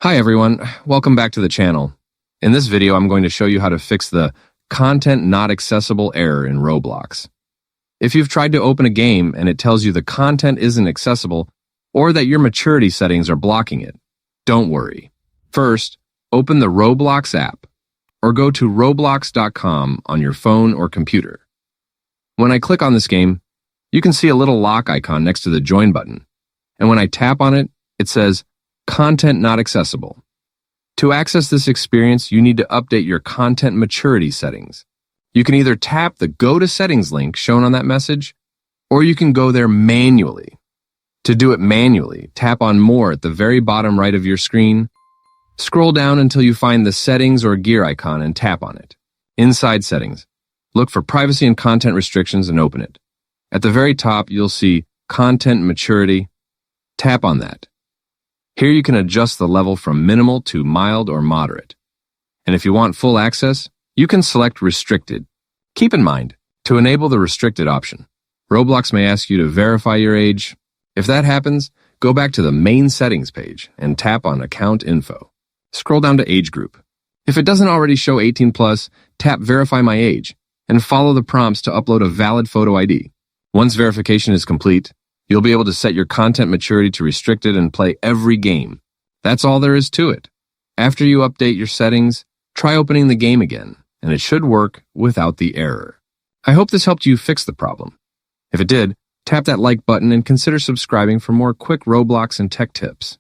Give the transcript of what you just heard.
Hi everyone, welcome back to the channel. In this video, I'm going to show you how to fix the content not accessible error in Roblox. If you've tried to open a game and it tells you the content isn't accessible or that your maturity settings are blocking it, don't worry. First, open the Roblox app or go to roblox.com on your phone or computer. When I click on this game, you can see a little lock icon next to the join button, and when I tap on it, it says Content not accessible. To access this experience, you need to update your content maturity settings. You can either tap the Go to Settings link shown on that message, or you can go there manually. To do it manually, tap on More at the very bottom right of your screen. Scroll down until you find the Settings or Gear icon and tap on it. Inside Settings, look for Privacy and Content Restrictions and open it. At the very top, you'll see Content Maturity. Tap on that. Here you can adjust the level from minimal to mild or moderate. And if you want full access, you can select Restricted. Keep in mind, to enable the Restricted option, Roblox may ask you to verify your age. If that happens, go back to the main settings page and tap on Account Info. Scroll down to Age Group. If it doesn't already show 18+, tap Verify My Age and follow the prompts to upload a valid photo ID. Once verification is complete, you'll be able to set your content maturity to restricted and play every game. That's all there is to it. After you update your settings, try opening the game again, and it should work without the error. I hope this helped you fix the problem. If it did, tap that like button and consider subscribing for more quick Roblox and tech tips.